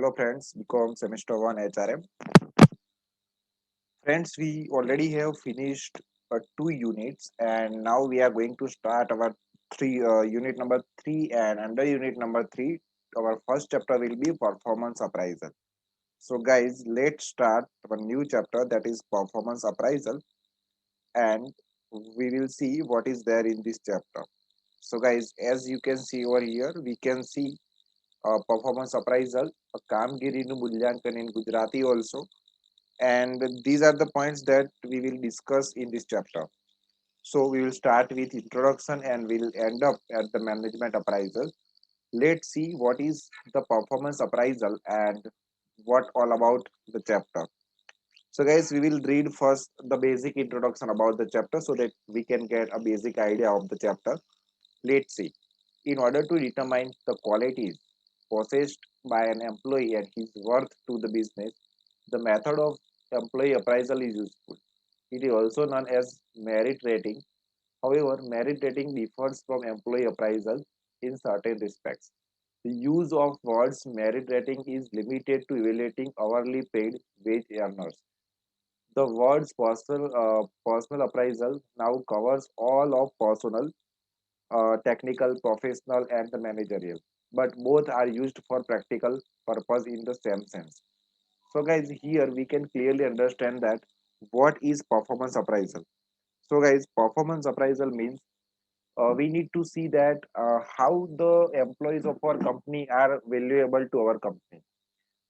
Hello friends, Bcom semester 1 HRM. Friends, we already have finished two units and now we are going to start our three unit number 3, and under unit number 3 our first chapter will be performance appraisal. So guys, let's start our new chapter, that is performance appraisal, and we will see what is there in this chapter. So guys, as you can see over here, we can see performance appraisal, a કામગીરીનું મૂલ્યાંકન in Gujarati also, and these are the points that we will discuss in this chapter. So we will start with introduction and we'll end up at the management appraisal. Let's see what is the performance appraisal and what all about the chapter. So guys, we will read first the basic introduction about the chapter so that we can get a basic idea of the chapter. Let's see. In order to determine the qualities possessed by an employee and his worth to the business, the method of employee appraisal is useful. It is also known as merit rating. However, merit rating differs from employee appraisal in certain respects. The use of words merit rating is limited to evaluating hourly paid wage earners. The words personal appraisal now covers all of personal, technical, professional, and the managerial. But both are used for practical purpose in the same sense. So, guys, here we can clearly understand that what is performance appraisal. So, guys, performance appraisal means we need to see that how the employees of our company are valuable to our company.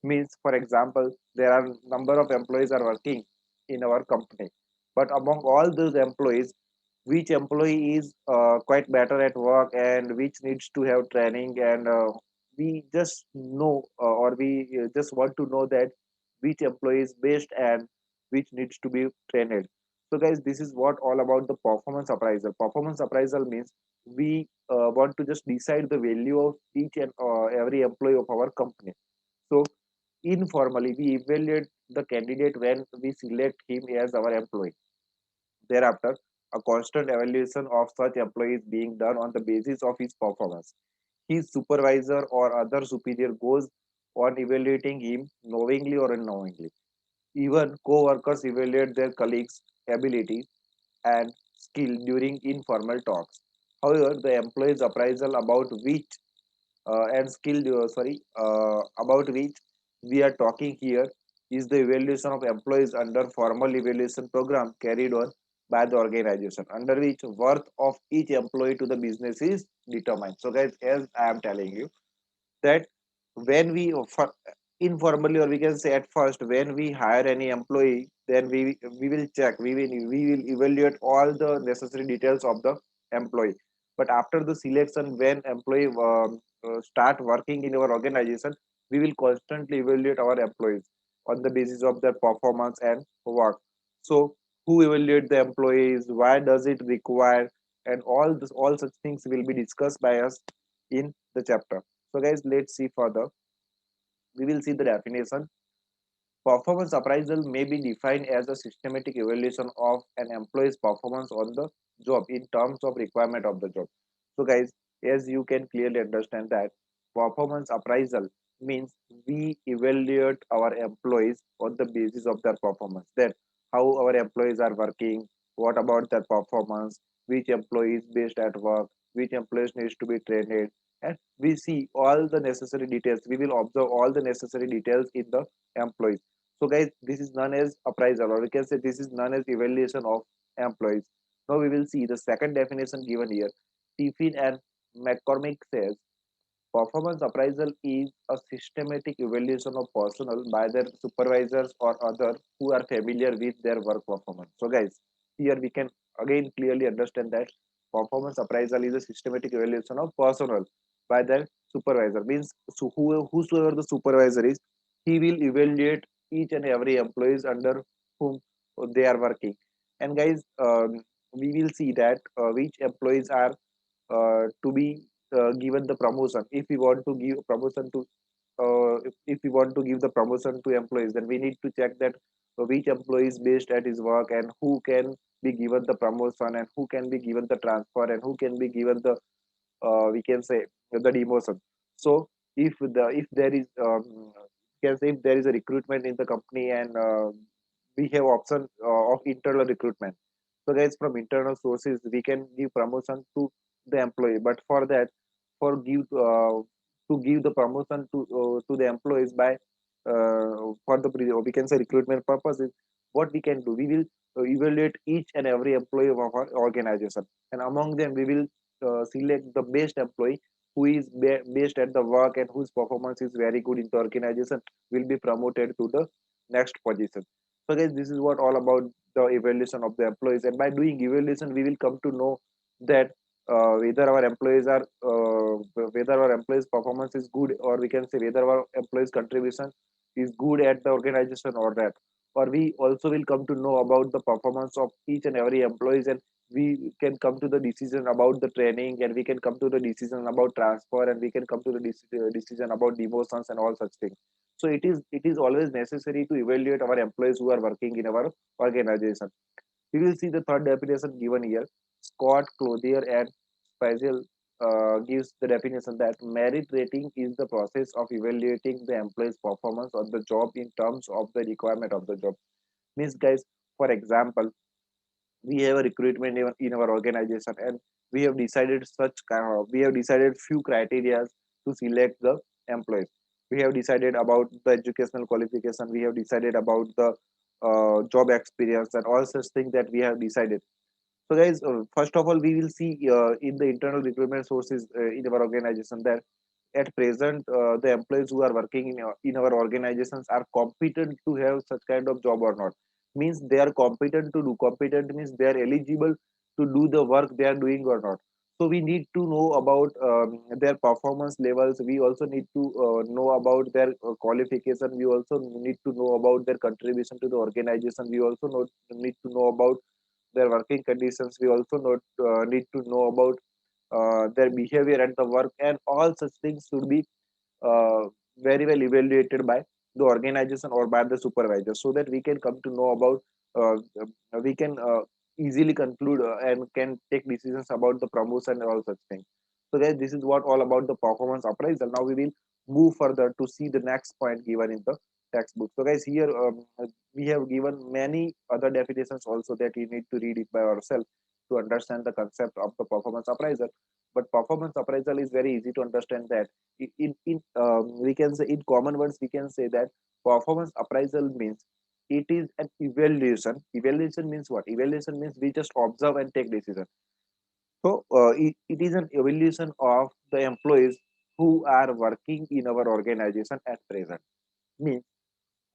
Means, for example, there are number of employees are working in our company, but among all those employees, which employee is quite better at work and which needs to have training, and we just know or we just want to know that which employee is best and which needs to be trained. So guys, this is what all about the performance appraisal. Performance appraisal means we want to just decide the value of each and every employee of our company. So informally, we evaluate the candidate when we select him as our employee. Thereafter, a constant evaluation of such employee is being done on the basis of his performance. His supervisor or other superior goes on evaluating him knowingly or unknowingly. Even co-workers evaluate their colleagues' ability and skill during informal talks. However, the employee's appraisal about which we are talking here is the evaluation of employees under formal evaluation program carried on by the organization, under which worth of each employee to the business is determined. So guys, as I am telling you that when we informally, or we can say at first, when we hire any employee, then we will check, we will evaluate all the necessary details of the employee. But after the selection, when employee start working in our organization, we will constantly evaluate our employees on the basis of their performance and work. So who evaluate the employees, why does it require, and all such things will be discussed by us in the chapter. So guys, let's see further. We will see the definition. Performance appraisal may be defined as a systematic evaluation of an employee's performance on the job in terms of requirement of the job. So guys, as you can clearly understand that performance appraisal means we evaluate our employees on the basis of their performance. That how our employees are working, what about their performance, which employee is best at work, which employees needs to be trained, and we see all the necessary details. We will observe all the necessary details in the employees. So guys, this is known as appraisal, or we can say this is known as evaluation of employees. Now we will see the second definition given here. Tiffin and McCormick says performance appraisal is a systematic evaluation of personnel by their supervisors or others who are familiar with their work performance. So guys, here we can again clearly understand that performance appraisal is a systematic evaluation of personnel by their supervisor. Means so whosoever the supervisor is, he will evaluate each and every employees under whom they are working. And guys, we will see that which employees are to be given the promotion. If we want to give promotion to if we want to give the promotion to employees, then we need to check that which employee is based at his work and who can be given the promotion and who can be given the transfer and who can be given the we can say the demotion. So if there is can say if there is a recruitment in the company and we have option of internal recruitment. So guys, from internal sources we can give promotion to the employee, but for that, for give to give the promotion to the employees by for the we can say recruitment purposes, what we can do, we will evaluate each and every employee of our organization, and among them we will select the best employee who is best at the work and whose performance is very good in the organization will be promoted to the next position. So guys, this is what all about the evaluation of the employees, and by doing evaluation we will come to know that whether our employees are whether our employees performance is good, or we can say whether our employees contribution is good at the organization or that, or we also will come to know about the performance of each and every employees, and we can come to the decision about the training, and we can come to the decision about transfer, and we can come to the decision about demotions and all such things. So it is always necessary to evaluate our employees who are working in our organization. We will see the third definition given here. Scott, Clothier, and Spiegel gives the definition that merit rating is the process of evaluating the employee's performance on the job in terms of the requirement of the job. Means, guys, for example, we have a recruitment in our organization, and we have decided few criteria to select the employees. We have decided about the educational qualification, we have decided about the job experience and all such things that we have decided. So guys, first of all we will see in the internal recruitment sources in our organization that at present the employees who are working in our organizations are competent to have such kind of job or not. Means they are competent to do, competent means they are eligible to do the work they are doing or not. So we need to know about their performance levels, we also need to know about their qualification, we also need to know about their contribution to the organization, we also need to know about their working conditions, we also need to know about their behavior at the work, and all such things should be uh, very well evaluated by the organization or by the supervisor, so that we can come to know about we can easily conclude and can take decisions about the promotion and all such things. So guys, this is what all about the performance appraisal. Now we will move further to see the next point given in the textbook. So guys, here we have given many other definitions also that we need to read it by ourselves to understand the concept of the performance appraisal. But performance appraisal is very easy to understand that we can say in common words we can say that performance appraisal means it is an evaluation means what? Evaluation means we just observe and take decision. So it is an evaluation of the employees who are working in our organization at present. Means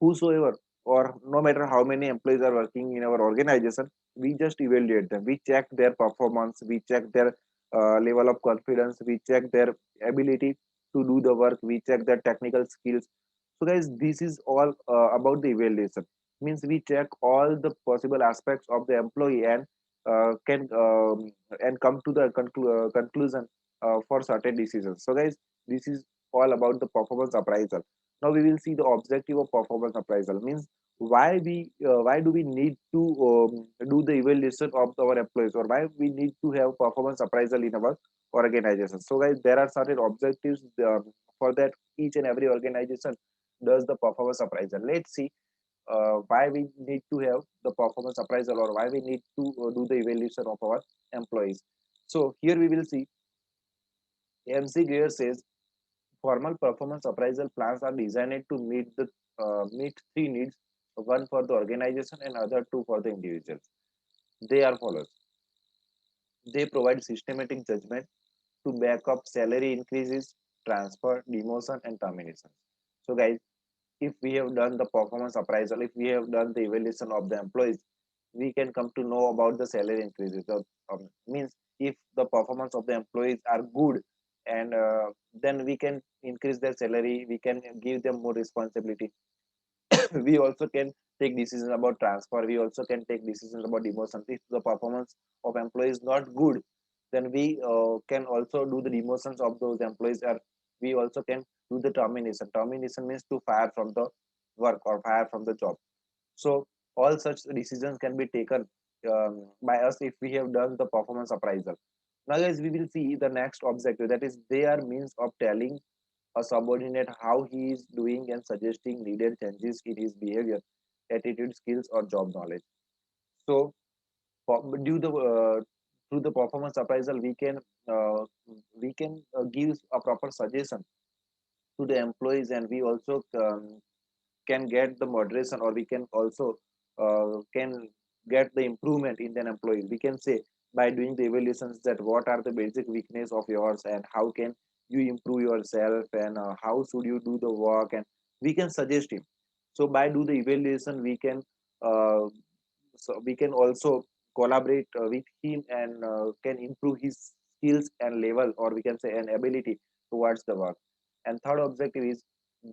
whosoever, or no matter how many employees are working in our organization, we just evaluate them, we check their performance, we check their level of confidence, we check their ability to do the work, we check their technical skills. So guys, this is all about the evaluation. Means we check all the possible aspects of the employee, and can and come to the conclusion for certain decisions. So guys, this is all about the performance appraisal. Now we will see the objective of performance appraisal. Means why do we need to do the evaluation of our employees, or why we need to have performance appraisal in our organization. So guys, there are certain objectives for that each and every organization does the performance appraisal. Let's see why we need to have the performance appraisal, or why we need to do the evaluation of our employees. So here we will see MC Gear says formal performance appraisal plans are designed to meet three needs: one for the organization and other two for the individuals. They are follows. They provide systematic judgment to back up salary increases, transfer, demotion, and termination. So, guys, if we have done the performance appraisal, if we have done the evaluation of the employees, we can come to know about the salary increases. So, means if the performance of the employees are good, and then we can increase their salary, we can give them more responsibility. We also can take decisions about transfer, we also can take decisions about demotion. If the performance of employees not good, then we can also do the demotions of those employees, or we also can do the termination means to fire from the work or fire from the job. So all such decisions can be taken by us if we have done the performance appraisal. Now guys, we will see the next objective, that is they are means of telling a subordinate how he is doing and suggesting needed changes in his behavior, attitude, skills, or job knowledge. So, due the through the performance appraisal, we can give a proper suggestion to the employees, and we also can get the moderation, or we can also can get the improvement in an employee. We can say by doing the evaluations that what are the basic weakness of yours and how can you improve yourself, and how should you do the work, and we can suggest him. So by do the evaluation we can uh, also collaborate with him, and can improve his skills and level, or we can say an ability towards the work. And third objective is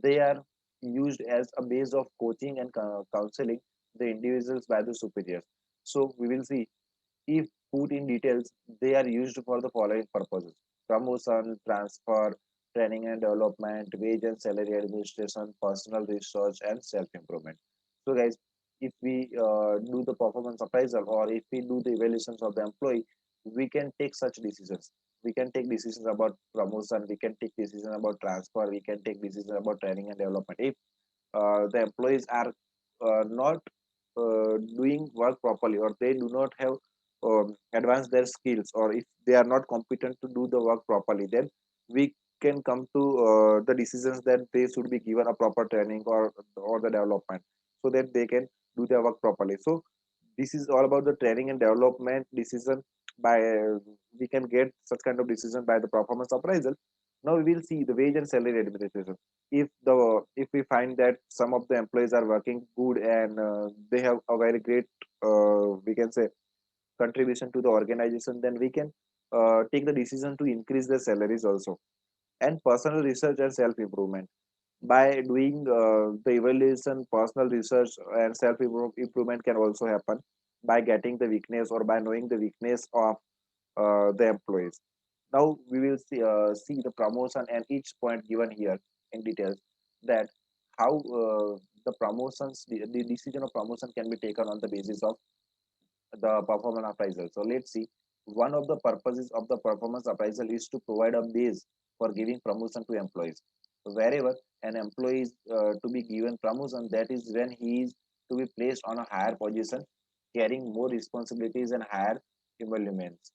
they are used as a base of coaching and counseling the individuals by the superiors. So we will see, if put in details, they are used for the following purposes: promotion, transfer, training and development, wage and salary administration, personal research, and self improvement. So, guys, if we do the performance appraisal, or if we do the evaluations of the employee, we can take such decisions. We can take decisions about promotion, we can take decisions about transfer, we can take decisions about training and development. If the employees are not doing work properly, or they do not have advanced their skills, or if they are not competent to do the work properly, then we can come to the decisions that they should be given a proper training, or the development, so that they can do their work properly. So this is all about the training and development decision. By we can get such kind of decision by the performance appraisal. Now we will see the wage and salary administration. If we find that some of the employees are working good, and they have a very great we can say contribution to the organization, then we can take the decision to increase their salaries also. And personal research and self improvement, by doing the evaluation, personal research and self improvement can also happen by getting the weakness, or by knowing the weakness of the employees. Now we will see the promotion and each point given here in details, that how the decision of promotion can be taken on the basis of the performance appraisal. So let's see. One of the purposes of the performance appraisal is to provide a base for giving promotion to employees. Wherever an employee is to be given promotion, that is when he is to be placed on a higher position, carrying more responsibilities and higher emoluments.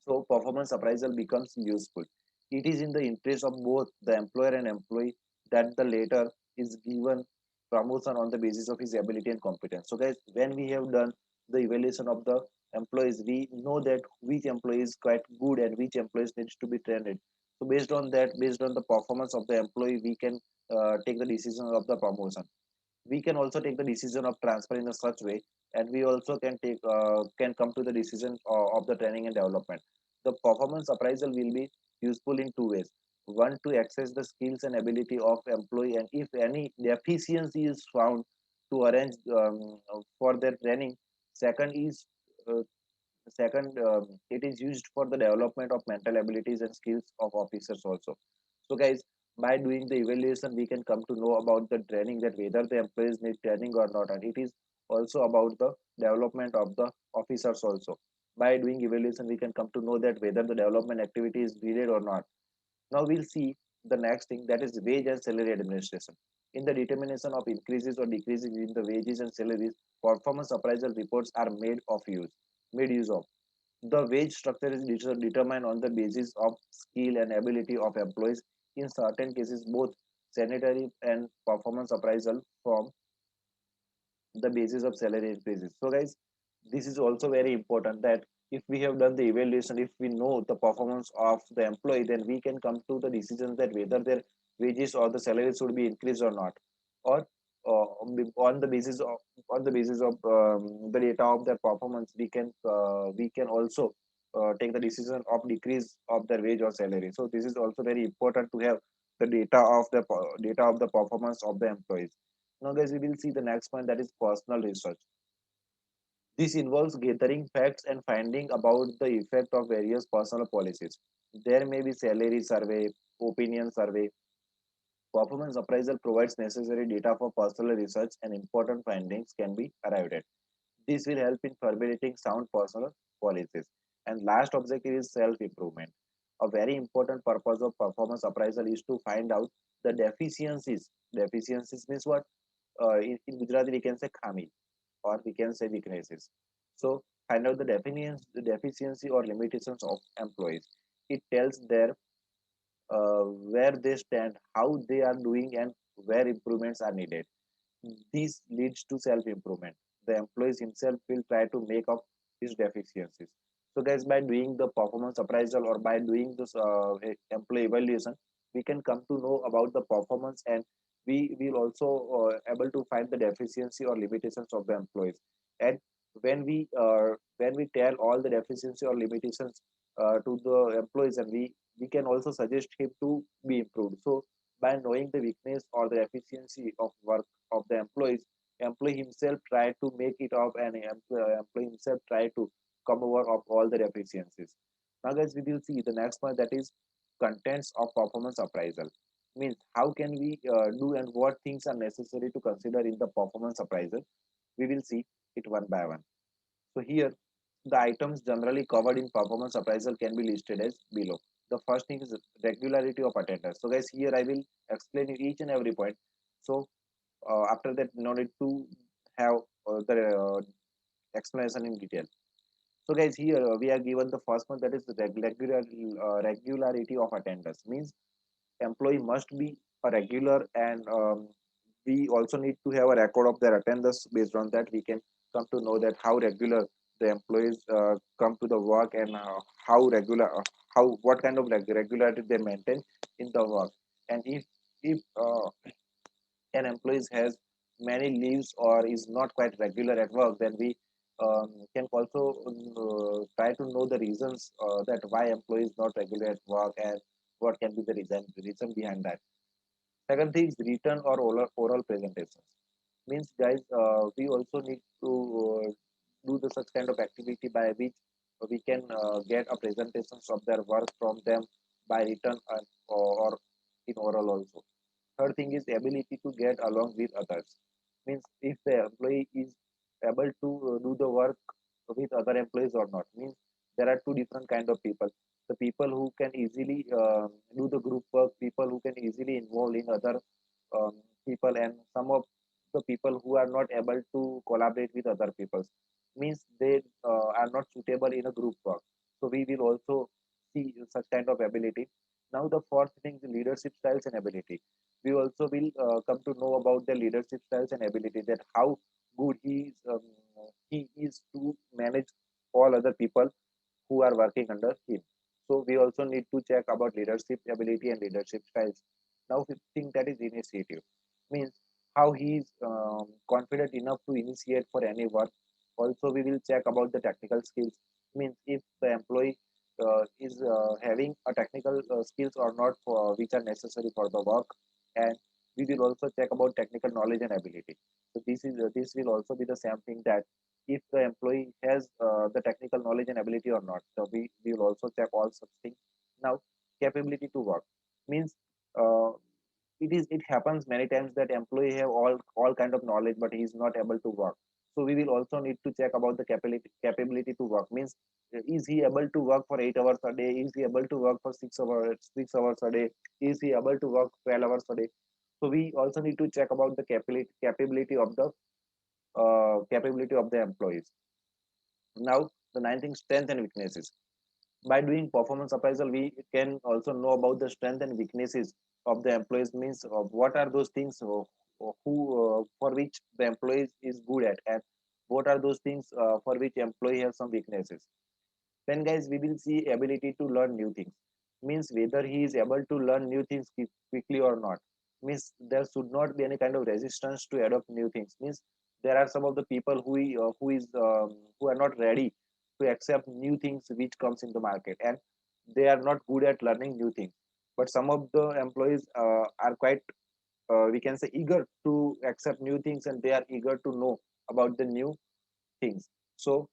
So performance appraisal becomes useful. It is in the interest of both the employer and employee that the latter is given promotion on the basis of his ability and competence. So guys, when we have done the evaluation of the employees, we know that which employee is quite good and which employees needs to be trained. So based on that, based on the performance of the employee, we can take the decision of the promotion. We can also take the decision of transfer in a such way, and we also can come to the decision of the training and development. The performance appraisal will be useful in two ways: one, to access the skills and ability of employee, and if any deficiency is found, to arrange for their training. Second is uh, Second, it is used for the development of mental abilities and skills of officers also. So, guys, by doing the evaluation, we can come to know about the training, that whether the employees need training or not, and it is also about the development of the officers also. By doing evaluation, we can come to know that whether the development activity is needed or not. Now we'll see the next thing, that is wage and salary administration. In the determination of increases or decreases in the wages and salaries, performance appraisal reports are made use of. The wage structure is determined on the basis of skill and ability of employees. In certain cases, both sanitary and performance appraisal from the basis of salary increases. So, guys, this is also very important, that if we have done the evaluation, if we know the performance of the employee, then we can come to the decisions that whether their wages or the salary should be increased or not, or on the basis of the data of their performance, we can also take the decision of decrease of their wage or salary. So this is also very important to have the data of the performance of the employees. Now, guys, we will see the next point, that is personal research. This involves gathering facts and finding about the effect of various personal policies. There may be salary survey, opinion survey. Performance appraisal provides necessary data for personal research, and important findings can be arrived at. This will help in formulating sound personal policies. And last objective is self improvement. A very important purpose of performance appraisal is to find out the deficiencies. Deficiencies means what? In Gujarati we can say khami, or we can say weaknesses. So find out the deficiency or limitations of employees. It tells their where they stand, how they are doing, and where improvements are needed. This leads to self-improvement. The employees himself will try to make up his deficiencies. So, guys, by doing the performance appraisal or by doing this employee evaluation, we can come to know about the performance, and we will also able to find the deficiency or limitations of the employees. And when we tell all the deficiency or limitations to the employees, and we can also suggest him to be improved. So, by knowing the weakness or the efficiency of work of the employees, employee himself try to make it up, and employee himself try to come over of all the deficiencies. Now guys, we will see the next point, that is contents of performance appraisal. Means how can we do and what things are necessary to consider in the performance appraisal. We will see it one by one. So here the items generally covered in performance appraisal can be listed as below. The first thing is regularity of attendance. So guys, here I will explain you each and every point. So after that, no need to have the explanation in detail. So guys, here we are given the first one, that is the regularity of attendance. Means employee must be a regular, and we also need to have a record of their attendance. Based on that, we can come to know that how regular the employees come to the work, and how regular how what kind of regularity they maintain in the work. And if an employee has many leaves or is not quite regular at work, then we can also try to know the reasons that why employee is not regular at work, and what can be the reason behind that. Second thing is written or oral presentations. Means guys, we also need to do the such kind of activity by which we can get a presentations of their work from them by written, or in oral also. Third thing is ability to get along with others. Means if the employee is able to do the work with other employees or not. Means there are two different kind of people. The people who can easily do the group work, people who can easily involve in other um, people, and some of the people who are not able to collaborate with other people. Means they are not suitable in a group work. So we will also see such kind of ability. Now the fourth thing is leadership styles and ability. We also will come to know about the leadership styles and ability, that how good he is to manage all other people who are working under him. So we also need to check about leadership ability and leadership styles. Now, fifth thing, that is initiative. Means how he is confident enough to initiate for any work. Also, we will check about the technical skills. Means if the employee is having a technical skills or not, for which are necessary for the work. And we will also check about technical knowledge and ability. So this will also be the same thing, that if the employee has the technical knowledge and ability or not. So we will also check all such things. Now, capability to work. Means uh, it happens many times that employee have all kind of knowledge, but he is not able to work. So we will also need to check about the capability to work. Means is he able to work for 8 hours a day? Is he able to work for 6 hours a day? Is he able to work 12 hours a day? So we also need to check about the capability of the employees. Now, the ninth thing, strength and weaknesses. By doing performance appraisal, we can also know about the strength and weaknesses of the employees. Means what are those things for which the employees is good at, and what are those things for which employee has some weaknesses. Then guys, we will see ability to learn new things. Means whether he is able to learn new things quickly or not. Means there should not be any kind of resistance to adopt new things. Means there are some of the people who are not ready to accept new things which comes in the market, and they are not good at learning new things. But some of the employees are quite we can say eager to accept new things, and they are eager to know about the new things. So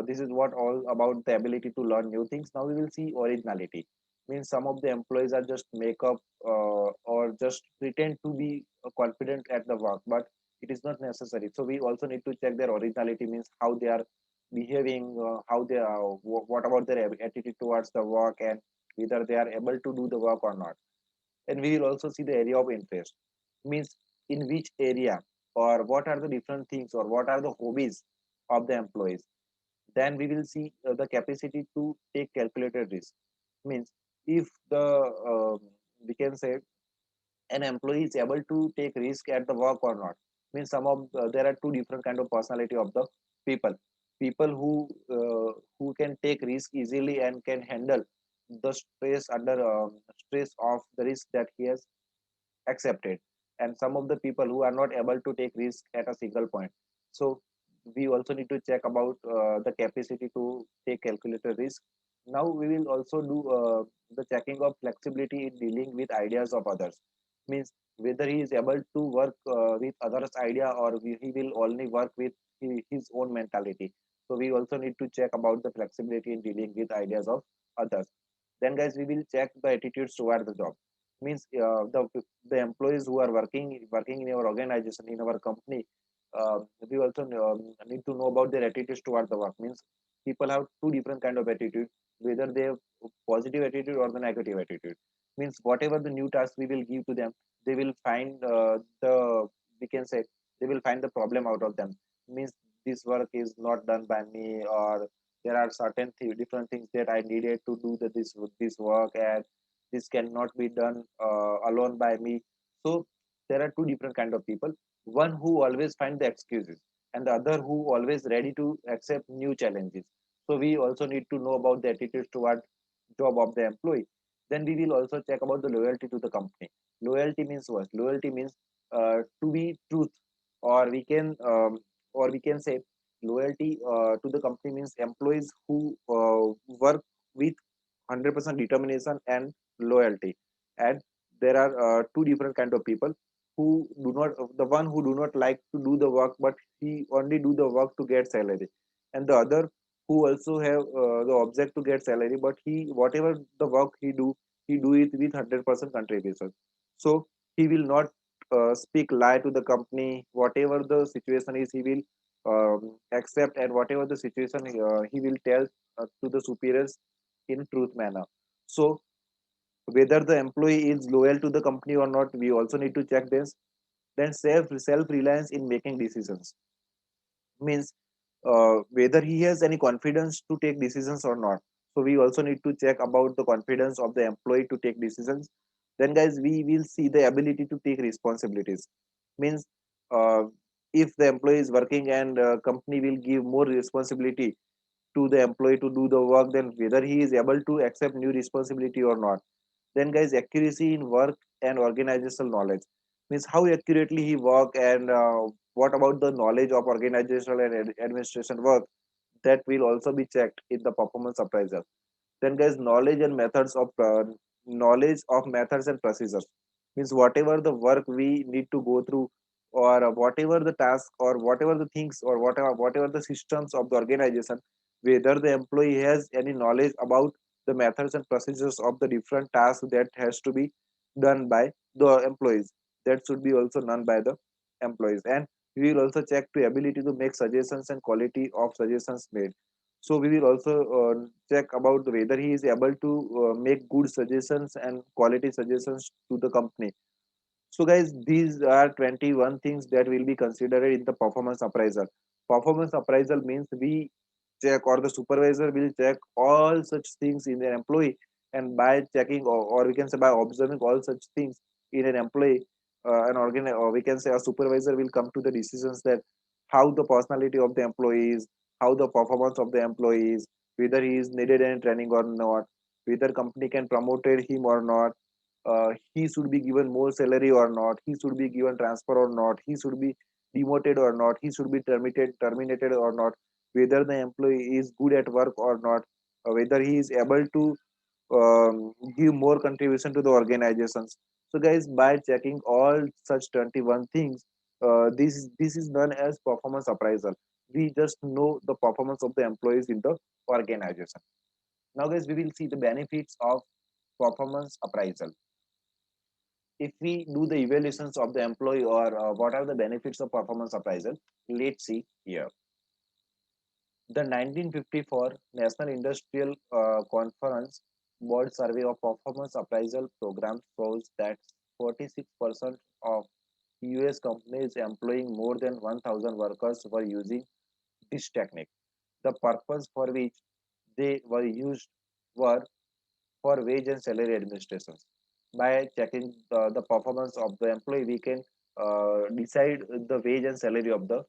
this is what all about the ability to learn new things. Now we will see originality. Means some of the employees are just make up or just pretend to be confident at the work, but it is not necessary. So we also need to check their originality. Means how they are behaving, how they are, what about their attitude towards the work, and whether they are able to do the work or not. And we will also see the area of interest, means in which area or what are the different things or what are the hobbies of the employees. Then we will see the capacity to take calculated risk, means if the we can say an employee is able to take risk at the work or not. Means some of there are two different kind of personality of the people. People who can take risk easily and can handle the stress under stress of the risk that he has accepted, and some of the people who are not able to take risk at a single point. So we also need to check about the capacity to take calculated risk. Now we will also do the checking of flexibility in dealing with ideas of others, means whether he is able to work with others idea, or he will only work with his own mentality. So we also need to check about the flexibility in dealing with ideas of others. Then guys, we will check the attitudes toward the job, means the employees who are working in our organization, in our company. We also need to know about their attitudes toward the work, means people have two different kind of attitude, whether they have positive attitude or the negative attitude. Means whatever the new task we will give to them, they will find the we can say they will find the problem out of them. Means this work is not done by me, or there are certain different things that I needed to do this work, and this cannot be done alone by me. So there are two different kind of people, one who always find the excuses, and the other who always ready to accept new challenges. So we also need to know about the attitudes toward job of the employee. Then we will also check about the loyalty to the company. Loyalty means what? Loyalty means to be truth, or we can say loyalty to the company means employees who work with 100% determination and loyalty. And there are two different kind of people who do not, the one who do not like to do the work, but he only do the work to get salary, and the other who also have the object to get salary, but he whatever the work he do it with 100% contribution. So he will not speak lie to the company. Whatever the situation is, he will accept, and whatever the situation he will tell to the superiors in truth manner. So whether the employee is loyal to the company or not, we also need to check this. Then self reliance in making decisions, means whether he has any confidence to take decisions or not. So we also need to check about the confidence of the employee to take decisions. Then guys, we will see the ability to take responsibilities, means uh, if the employee is working and company will give more responsibility to the employee to do the work, then whether he is able to accept new responsibility or not. Then guys, accuracy in work and organizational knowledge, means how accurately he work, and what about the knowledge of organizational and administration work, that will also be checked in the performance appraisal. Then guys, knowledge of methods and procedures, means whatever the work we need to go through, or whatever the task, or whatever the things, or whatever the systems of the organization, whether the employee has any knowledge about the methods and procedures of the different tasks that has to be done by the employees, that should be also done by the employees. And we will also check the ability to make suggestions and quality of suggestions made. So we will also check about whether he is able to make good suggestions and quality suggestions to the company. So, guys, these are 21 things that will be considered in the performance appraisal. Performance appraisal means we check, or the supervisor will check all such things in an employee, and by checking, or we can say by observing all such things in an employee, or we can say a supervisor will come to the decisions that how the personality of the employees, how the performance of the employees, whether he is needed any training or not, whether company can promote him or not, he should be given more salary or not, he should be given transfer or not, he should be demoted or not, he should be terminated or not, whether the employee is good at work or not, whether he is able to give more contribution to the organizations. So guys, by checking all such 21 things, this is known as performance appraisal. We just know the performance of the employees in the organization. Now guys, we will see the benefits of performance appraisal. If we do the evaluations of the employee, or what are the benefits of performance appraisal, let's see here. The 1954 National Industrial Conference Board survey of performance appraisal program shows that 46% of US companies employing more than 1,000 workers were using this technique. The purpose for which they were used were for wage and salary administrations. By checking the performance of the employee, we can decide the wage and salary of the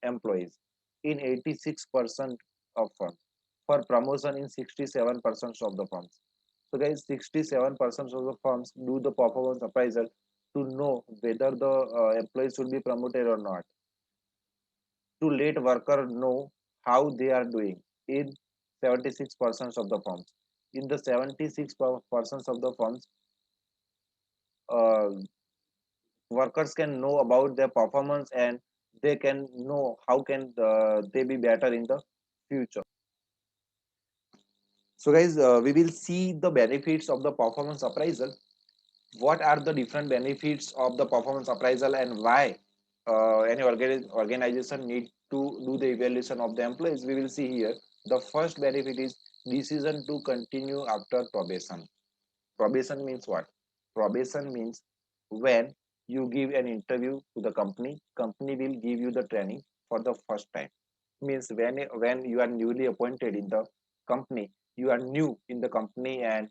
employees in 86% of firms, for promotion in 67% of the firms. So guys, 67% of the firms do the performance appraisal to know whether the employee should be promoted or not, to let worker know how they are doing in 76% of the firms. In the 76% of the firms, uh, workers can know about their performance and they can know how can they be better in the future. So guys, we will see the benefits of the performance appraisal. What are the different benefits of the performance appraisal and why any organization need to do the evaluation of the employees? We will see here. The first benefit is decision to continue after probation. Probation means what? Probation means when you give an interview to the company will give you the training for the first time. Means when you are newly appointed in the company, you are new in the company and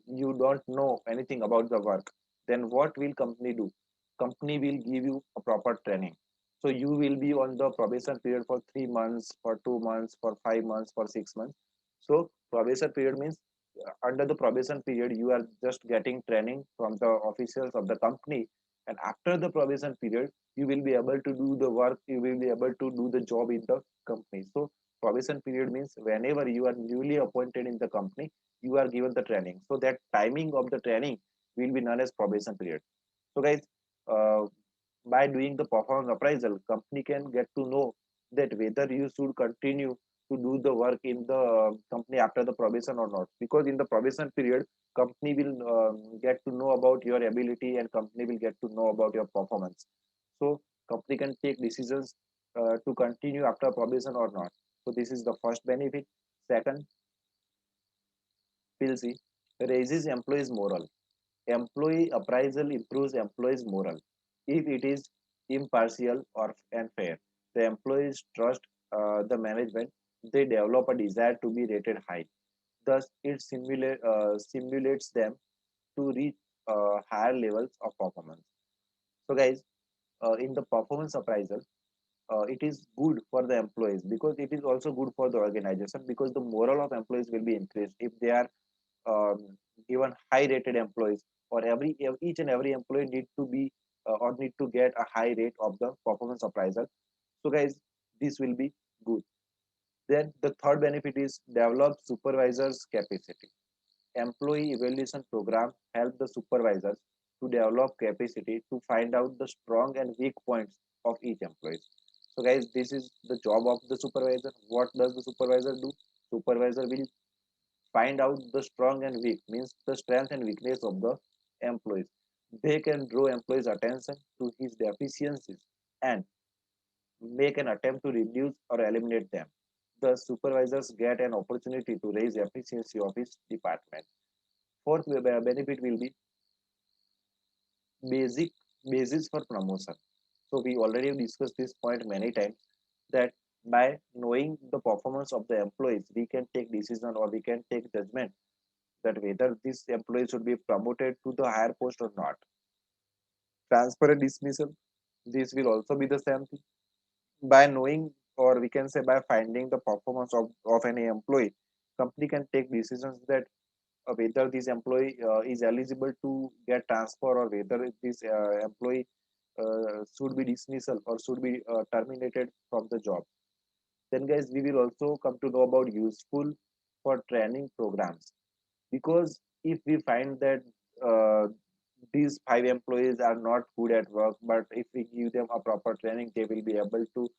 you don't know anything about the work. Then what will company do? Company will give you a proper training. So you will be on the probation period for 3 months, for 2 months, for 5 months, for 6 months. So probation period means under the probation period you are just getting training from the officials of the company, and after the probation period you will be able to do the work, you will be able to do the job in the company. So probation period means whenever you are newly appointed in the company, you are given the training, so that timing of the training will be known as probation period. So guys, uh, by doing the performance appraisal, company can get to know that whether you should continue to do the work in the company after the probation or not. Because in the probation period, company will get to know about your ability and company will get to know about your performance. So company can take decisions to continue after probation or not. So this is the first benefit. Second, we'll see, raises employees' moral. Employee appraisal improves employees' moral if it is impartial or and fair. The employees trust the management. They develop a desire to be rated high. Thus, it simulates them to reach higher levels of performance. So, guys, in the performance appraisal, it is good for the employees because it is also good for the organization, because the moral of employees will be increased if they are um, given high rated employees, or each and every employee need to be or need to get a high rate of the performance appraisal. So guys, this will be good. Then the third benefit is develop supervisors capacity. Employee evaluation program help the supervisors to develop capacity to find out the strong and weak points of each employee. So guys, this is the job of the supervisor. What does the supervisor do? Supervisor will find out the strong and weak, means the strength and weakness of the employees. They can draw employees attention to his deficiencies and make an attempt to reduce or eliminate them. The supervisors get an opportunity to raise efficiency of his department. Fourth benefit will be basic basis for promotion. So we already discussed this point many times, that by knowing the performance of the employees, we can take decision or we can take judgment that whether this employee should be promoted to the higher post or not. Transfer and dismissal, this will also be the same thing. By knowing, or we can say by finding the performance of any employee, company can take decisions that whether this employee is eligible to get transfer, or whether this employee should be dismissal or should be terminated from the job. Then guys, we will also come to know about useful for training programs, because if we find that uh, these five employees are not good at work, but if we give them a proper training, they will be able to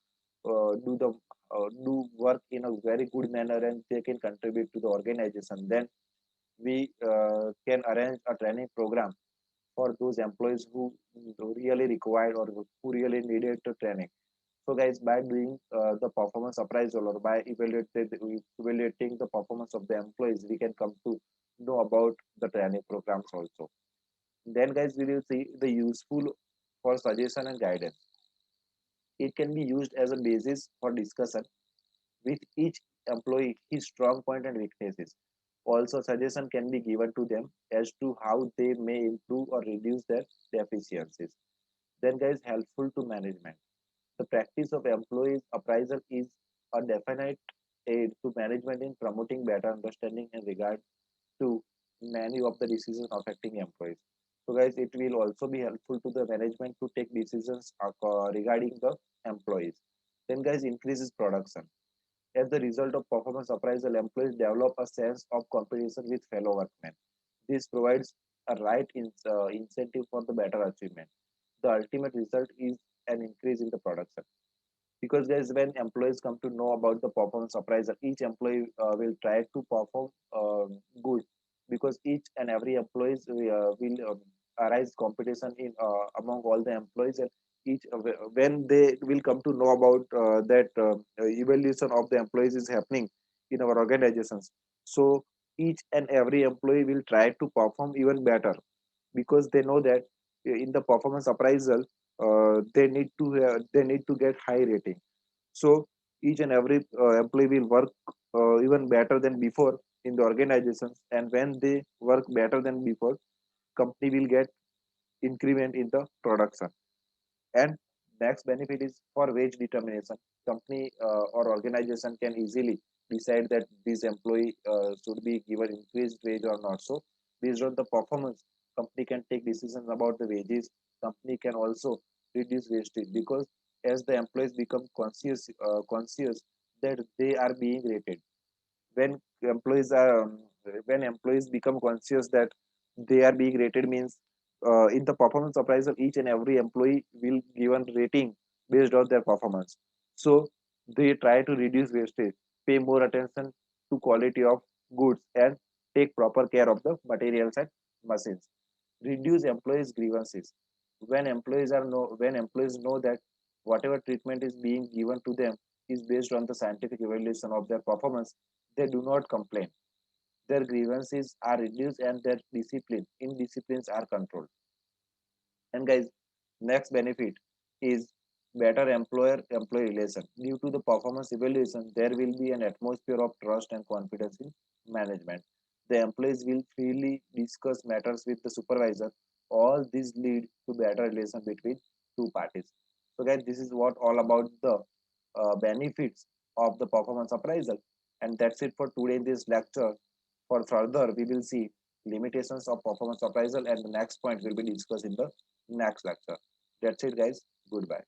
do work in a very good manner and they can contribute to the organization. Then we can arrange a training program for those employees who really required or who really needed the training. So guys, by doing the performance appraisal or by evaluating the performance of the employees, we can come to know about the training programs also. Then guys, we will see the useful for suggestion and guidance. It can be used as a basis for discussion with each employee his strong point and weaknesses. Also, suggestion can be given to them as to how they may improve or reduce their deficiencies. Then guys, helpful to management. The practice of employees appraisal is a definite aid to management in promoting better understanding in regard to many of the decisions affecting employees. So, guys, it will also be helpful to the management to take decisions regarding the employees. Then, guys, increases production. As the result of performance appraisal, employees develop a sense of competition with fellow workmen. This provides a incentive for the better achievement. The ultimate result is an increase in the production, because guys, when employees come to know about the performance appraisal, each employee will try to perform good, because each and every employees will arise competition in among all the employees, and each when they will come to know about that evaluation of the employees is happening in our organizations, so each and every employee will try to perform even better, because they know that in the performance appraisal they need to get high rating. So each and every employee will work even better than before in the organizations, and when they work better than before, company will get increment in the production. And next benefit is for wage determination. Company or organization can easily decide that this employee should be given increased wage or not. So based on the performance, company can take decisions about the wages. Company can also reduce wastage, because as the employees become conscious that they are being rated, when employees are when employees become conscious that they are being rated, means in the performance appraisal each and every employee will given rating based on their performance. So they try to reduce wastage, pay more attention to quality of goods, and take proper care of the materials and machines. Reduce employees grievances. When employees know that whatever treatment is being given to them is based on the scientific evaluation of their performance, they do not complain. Their grievances are reduced and their indisciplines are controlled. And guys, next benefit is better employer-employee relation. Due to the performance evaluation, there will be an atmosphere of trust and confidence in management. The employees will freely discuss matters with the supervisor. All this lead to better relation between two parties. So guys, this is what all about the benefits of the performance appraisal. And that's it for today in this lecture. For further, we will see limitations of performance appraisal, and the next point will be discussed in the next lecture. That's it, guys. Goodbye.